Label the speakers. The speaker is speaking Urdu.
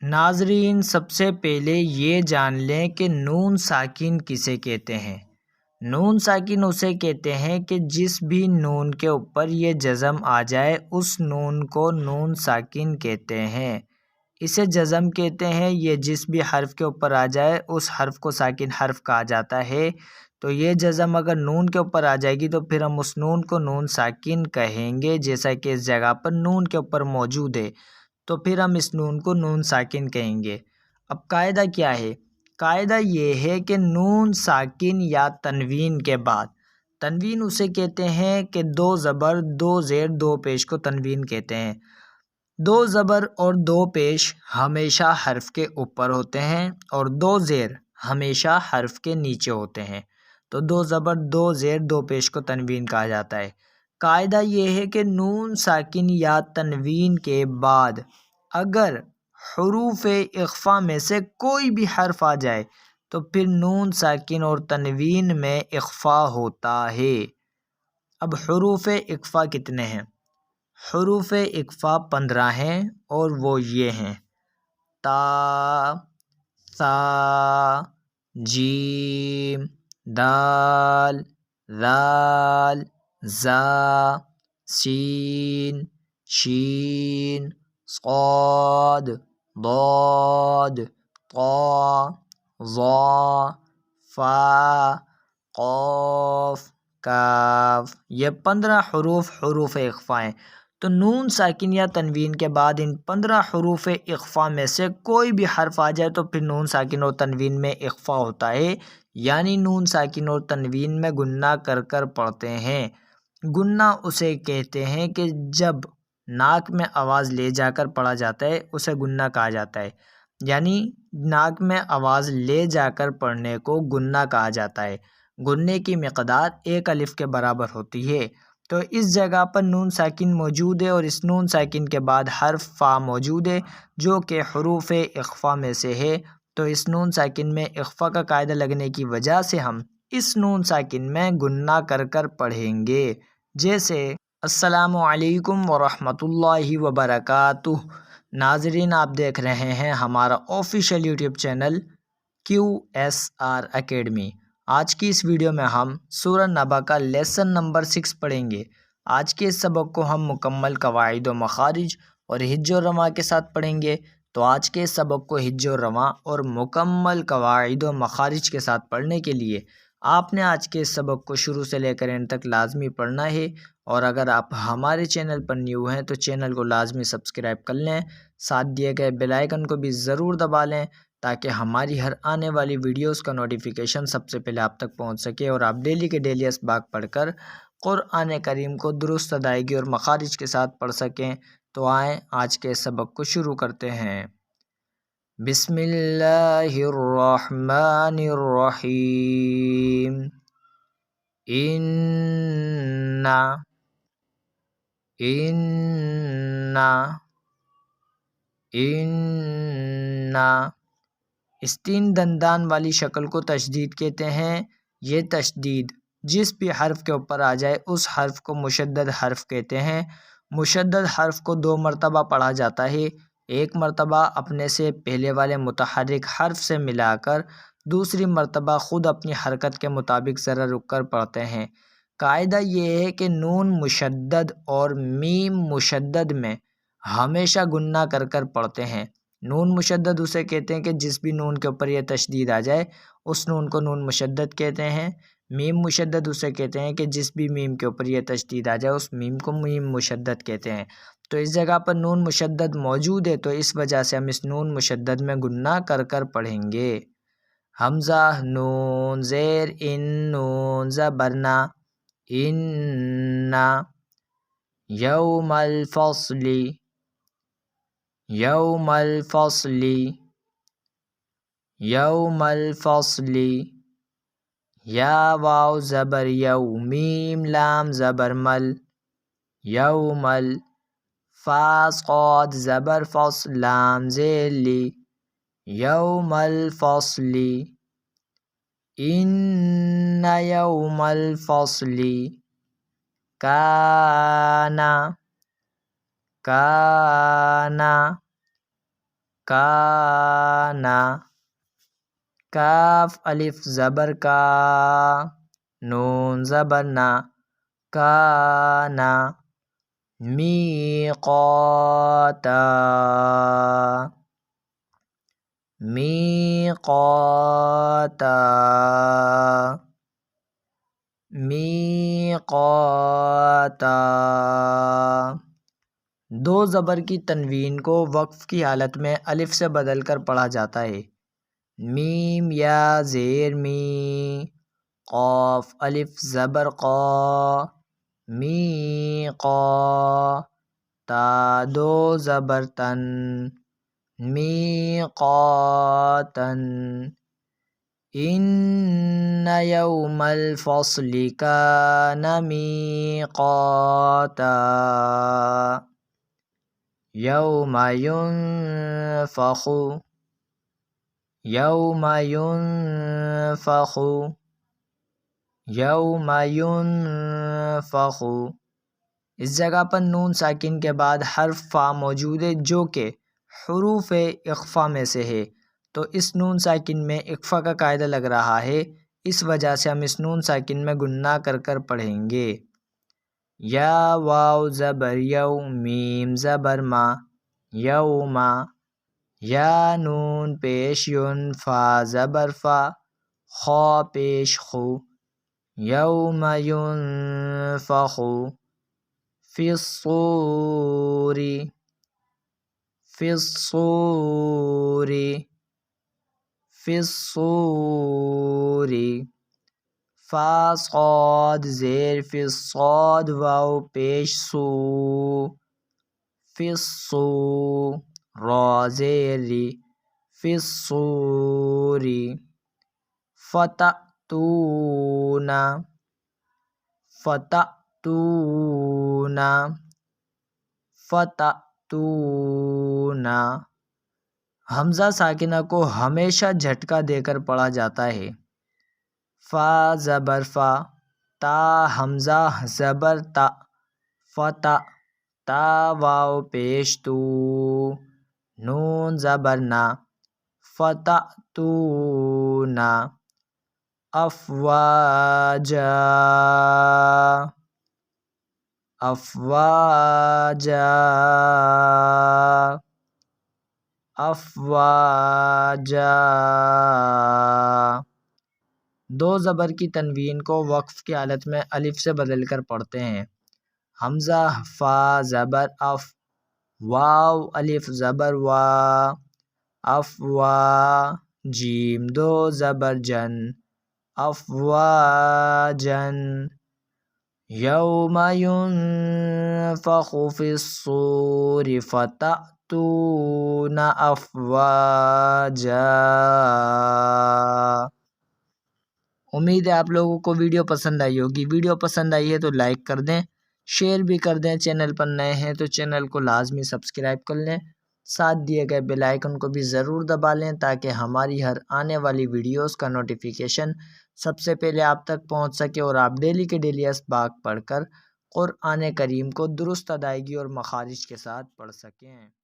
Speaker 1: ناظرین، سب سے پہلے یہ جان لیں کہ نون ساکن کسے کہتے ہیں۔ نون ساکن اسے کہتے ہیں کہ جس بھی نون کے اوپر یہ جزم آ جائے اس نون کو نون ساکن کہتے ہیں۔ اسے جزم کہتے ہیں۔ یہ جس بھی حرف کے اوپر آ جائے اس حرف کو ساکن حرف کہا جاتا ہے۔ تو یہ جزم اگر نون کے اوپر آ جائے گی تو پھر ہم اس نون کو نون ساکن کہیں گے، جیسا کہ اس جگہ پر نون کے اوپر موجود ہے، تو پھر ہم اس نون کو نون ساکن کہیں گے۔ اب قاعدہ کیا ہے؟ قاعدہ یہ ہے کہ نون ساکن یا تنوین کے بعد، تنوین اسے کہتے ہیں کہ دو زبر دو زیر دو پیش کو تنوین کہتے ہیں۔ دو زبر اور دو پیش ہمیشہ حرف کے اوپر ہوتے ہیں اور دو زیر ہمیشہ حرف کے نیچے ہوتے ہیں، تو دو زبر دو زیر دو پیش کو تنوین کہا جاتا ہے۔ قاعدہ یہ ہے کہ نون ساکن یا تنوین کے بعد اگر حروف اخفا میں سے کوئی بھی حرف آ جائے تو پھر نون ساکن اور تنوین میں اخفا ہوتا ہے۔ اب حروف اخفا کتنے ہیں؟ حروف اخفا 15 ہیں اور وہ یہ ہیں: تا، ثا، جیم، دال، ذال، زا، سین، شین، صاد، ضاد، طا، ظا، فا، قاف، کاف۔ یہ 15 حروف اخفا ہیں۔ تو نون ساکن یا تنوین کے بعد ان 15 حروف اخفا میں سے کوئی بھی حرف آ جائے تو پھر نون ساکن اور تنوین میں اخفا ہوتا ہے، یعنی نون ساکن اور تنوین میں گنہ کر کر پڑھتے ہیں۔ گنہ اسے کہتے ہیں کہ جب ناک میں آواز لے جا کر پڑھا جاتا ہے اسے گنہ کہا جاتا ہے، یعنی ناک میں آواز لے جا کر پڑھنے کو گنہ کہا جاتا ہے۔ گننے کی مقدار 1 الف کے برابر ہوتی ہے۔ تو اس جگہ پر نون ساکن موجود ہے اور اس نون ساکن کے بعد حرف فا موجود ہے جو کہ حروف اخفا میں سے ہے، تو اس نون ساکن میں اخفا کا قاعدہ لگنے کی وجہ سے ہم اس نون ساکن میں گنہ کر کر پڑھیں گے، جیسے السلام علیکم ورحمۃ اللہ وبرکاتہ۔ ناظرین، آپ دیکھ رہے ہیں ہمارا official YouTube channel QSR academy. آج کی اس ویڈیو میں ہم سورہ نبا کا لیسن نمبر 6 پڑھیں گے۔ آج کے اس سبق کو ہم مکمل قواعد و مخارج اور حج و رواں کے ساتھ پڑھیں گے، تو آج کے اس سبق کو حج و رواں اور مکمل قواعد و مخارج کے ساتھ پڑھنے کے لیے آپ نے آج کے اس سبق کو شروع سے لے کر اینڈ تک لازمی پڑھنا ہے، اور اگر آپ ہمارے چینل پر نیو ہیں تو چینل کو لازمی سبسکرائب کر لیں، ساتھ دیے گئے بیل آئیکن کو بھی ضرور دبا لیں تاکہ ہماری ہر آنے والی ویڈیوز کا نوٹیفیکیشن سب سے پہلے آپ تک پہنچ سکے اور آپ ڈیلی کے ڈیلی اسباق پڑھ کر قرآن کریم کو درست ادائیگی اور مخارج کے ساتھ پڑھ سکیں۔ تو آئیں آج کے سبق کو شروع کرتے ہیں۔ بسم اللہ الرحمن الرحیم۔ اس 3 دندان والی شکل کو تشدید کہتے ہیں۔ یہ تشدید جس بھی حرف کے اوپر آ جائے اس حرف کو مشدد حرف کہتے ہیں۔ مشدد حرف کو 2 مرتبہ پڑھا جاتا ہے، ایک مرتبہ اپنے سے پہلے والے متحرک حرف سے ملا کر، دوسری مرتبہ خود اپنی حرکت کے مطابق ذرا رک کر پڑھتے ہیں۔ قاعدہ یہ ہے کہ نون مشدد اور میم مشدد میں ہمیشہ گنہ کر کر پڑھتے ہیں۔ نون مشدد اسے کہتے ہیں کہ جس بھی نون کے اوپر یہ تشدید آ جائے اس نون کو نون مشدد کہتے ہیں۔ میم مشدد اسے کہتے ہیں کہ جس بھی میم کے اوپر یہ تشدید آ جائے اس میم کو میم مشدد کہتے ہیں۔ تو اس جگہ پر نون مشدد موجود ہے تو اس وجہ سے ہم اس نون مشدد میں گنہ کر کر پڑھیں گے۔ حمزہ، نون، زیر ان، نون زبر نا، اننا، یوم الفصل، یوم الفصل، یوم الفصل، یا واو زبر یو، میم لام زبر مل، یومل، فا صاد زبر فص، لام زیر لی، یوم الفصل، ان یوم الفصل، کانا، کانا، کانا کاف الف زبر کا نون زبر نا کانا میقاتا میقاتا میقاتا دو زبر کی تنوین کو وقف کی حالت میں الف سے بدل کر پڑھا جاتا ہے میم یا زیر می قاف الف زبر قا میقا تا دو زبر تن میقاتن ان یوم الفصل کان میقاتا یوم ینفخ یوم ینفخ یوم ینفخ اس جگہ پر نون ساکن کے بعد حرف فا موجود ہے جو کہ حروف اخفا میں سے ہے، تو اس نون ساکن میں اخفا کا قاعدہ لگ رہا ہے، اس وجہ سے ہم اس نون ساکن میں گننا کر کر پڑھیں گے۔ یا واو زبر یو میم زبر ما یوما یا نون پیش یون فا زبر فا خا پیش خو یوم ینفخ فی الصور فی الصور فی الصور فا صاد زیر فی الصاد واو پیش سو فی الصو را زیر ری فی الصور فتأتون فتأتون فتأتون حمزہ ساکنہ کو ہمیشہ جھٹکا دے کر پڑھا جاتا ہے فا زبر فا تا حمزہ زبر تا فتا تا واو پیش تو نون زبر نا فتأتون افواجا افواجا افواجا دو زبر کی تنوین کو وقف کی حالت میں الف سے بدل کر پڑھتے ہیں حمزہ فا زبر اف واو الف زبر وا افوا جیم دو زبر جن افواجن یوم ینفخ فی الصور فتأتون افواجا۔ امید ہے آپ لوگوں کو ویڈیو پسند آئی ہوگی، ویڈیو پسند آئی ہے تو لائک کر دیں، شیئر بھی کر دیں، چینل پر نئے ہیں تو چینل کو لازمی سبسکرائب کر لیں، ساتھ دیے گئے بیل آئیکن کو بھی ضرور دبا لیں تاکہ ہماری ہر آنے والی ویڈیوز کا نوٹیفیکیشن سب سے پہلے آپ تک پہنچ سکے اور آپ ڈیلی کے ڈیلی اسباق پڑھ کر قرآن کریم کو درست ادائیگی اور مخارج کے ساتھ پڑھ سکیں۔